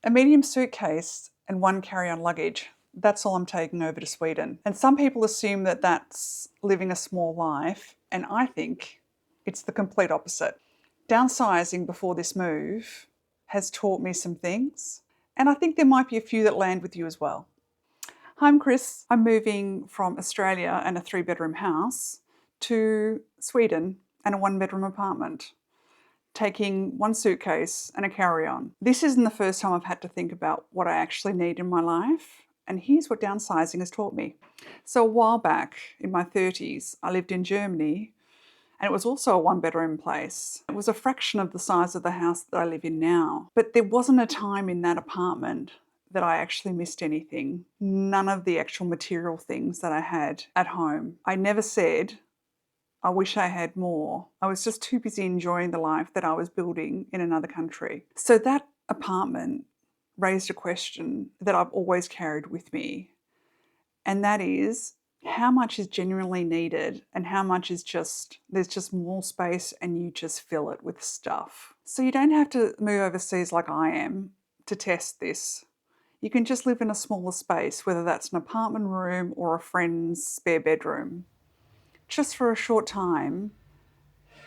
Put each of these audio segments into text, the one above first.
A medium suitcase and one carry-on luggage. That's all I'm taking over to Sweden. And some people assume that that's living a small life, and I think it's the complete opposite. Downsizing before this move has taught me some things, and I think there might be a few that land with you as well. Hi, I'm Chris. I'm moving from Australia and a 3-bedroom house to Sweden and a 1-bedroom apartment, taking one suitcase and a carry-on. This isn't the first time I've had to think about what I actually need in my life, and here's what downsizing has taught me. So a while back, in my 30s, I lived in Germany, and it was also a 1-bedroom place. It was a fraction of the size of the house that I live in now. But there wasn't a time in that apartment that I actually missed anything. None of the actual material things that I had at home. I never said, I wish I had more. I was just too busy enjoying the life that I was building in another country. So that apartment raised a question that I've always carried with me. And that is, how much is genuinely needed and how much is there's just more space and you just fill it with stuff. So you don't have to move overseas like I am to test this. You can just live in a smaller space, whether that's an apartment room or a friend's spare bedroom, just for a short time,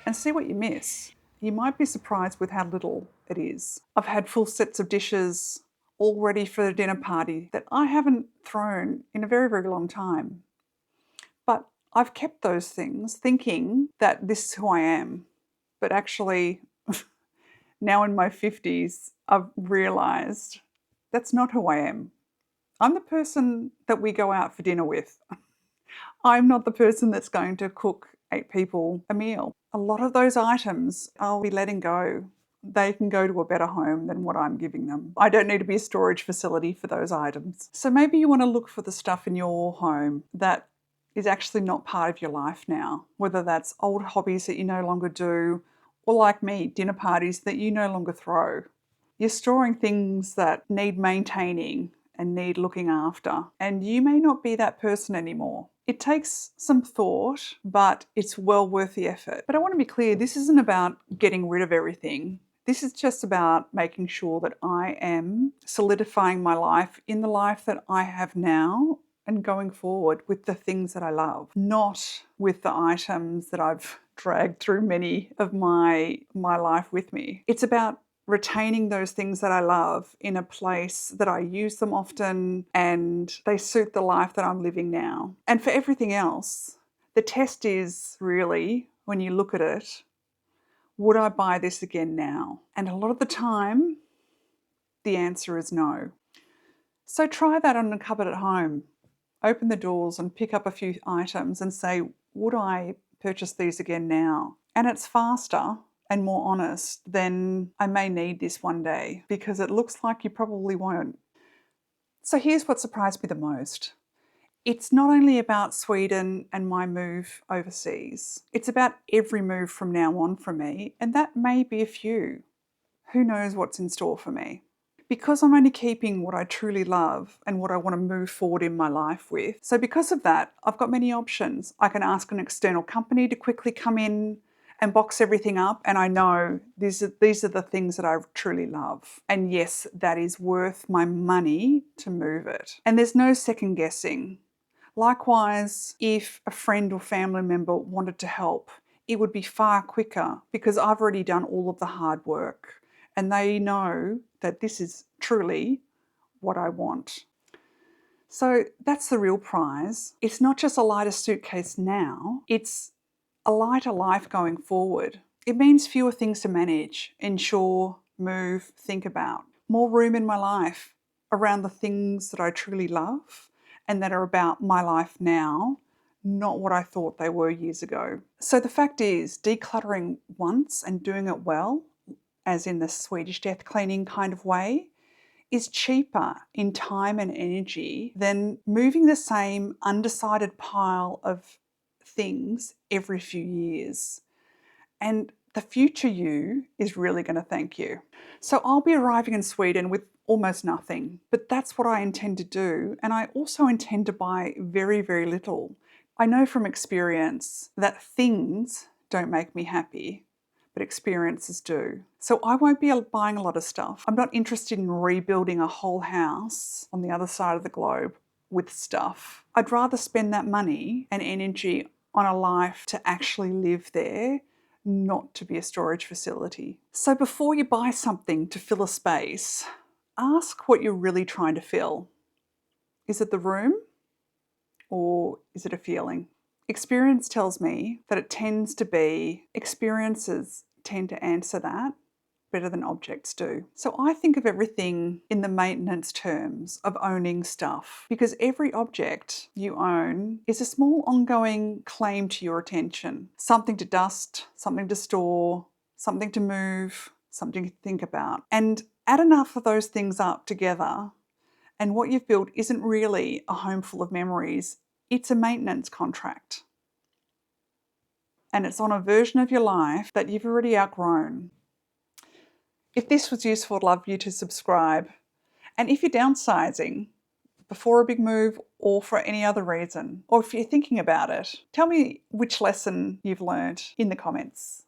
and see what you miss. You might be surprised with how little it is. I've had full sets of dishes all ready for a dinner party that I haven't thrown in a very, very long time. But I've kept those things thinking that this is who I am. But actually, now in my 50s, I've realised that's not who I am. I'm the person that we go out for dinner with. I'm not the person that's going to cook 8 people a meal. A lot of those items I'll be letting go. They can go to a better home than what I'm giving them. I don't need to be a storage facility for those items. So maybe you want to look for the stuff in your home that is actually not part of your life now, whether that's old hobbies that you no longer do, or like me, dinner parties that you no longer throw. You're storing things that need maintaining and need looking after, and you may not be that person anymore. It takes some thought, but it's well worth the effort. But I want to be clear, this isn't about getting rid of everything. This is just about making sure that I am solidifying my life in the life that I have now and going forward with the things that I love, not with the items that I've dragged through many of my life with me. It's about retaining those things that I love in a place that I use them often and they suit the life that I'm living now. And for everything else, the test is really, when you look at it, would I buy this again now? And a lot of the time, the answer is no. So try that on a cupboard at home. Open the doors and pick up a few items and say, would I purchase these again now? And it's faster and more honest than I may need this one day, because it looks like you probably won't. So here's what surprised me the most. It's not only about Sweden and my move overseas. It's about every move from now on for me, and that may be a few. Who knows what's in store for me? Because I'm only keeping what I truly love and what I want to move forward in my life with. So because of that, I've got many options. I can ask an external company to quickly come in and box everything up, and I know these are the things that I truly love. And yes, that is worth my money to move it. And there's no second guessing. Likewise, if a friend or family member wanted to help, it would be far quicker because I've already done all of the hard work and they know that this is truly what I want. So that's the real prize. It's not just a lighter suitcase now, it's a lighter life going forward. It means fewer things to manage, ensure, move, think about. More room in my life around the things that I truly love and that are about my life now, not what I thought they were years ago. So the fact is, decluttering once and doing it well, as in the Swedish death cleaning kind of way, is cheaper in time and energy than moving the same undecided pile of things every few years. And the future you is really going to thank you. So I'll be arriving in Sweden with almost nothing, but that's what I intend to do. And I also intend to buy very, very little. I know from experience that things don't make me happy, but experiences do. So I won't be buying a lot of stuff. I'm not interested in rebuilding a whole house on the other side of the globe with stuff. I'd rather spend that money and energy on a life to actually live there, not to be a storage facility. So before you buy something to fill a space, ask what you're really trying to fill. Is it the room or is it a feeling? Experience tells me that it tends to be, experiences tend to answer that better than objects do. So I think of everything in the maintenance terms of owning stuff, because every object you own is a small ongoing claim to your attention. Something to dust, something to store, something to move, something to think about. And add enough of those things up together, and what you've built isn't really a home full of memories, it's a maintenance contract. And it's on a version of your life that you've already outgrown. If this was useful, I'd love you to subscribe. And if you're downsizing before a big move or for any other reason, or if you're thinking about it, tell me which lesson you've learned in the comments.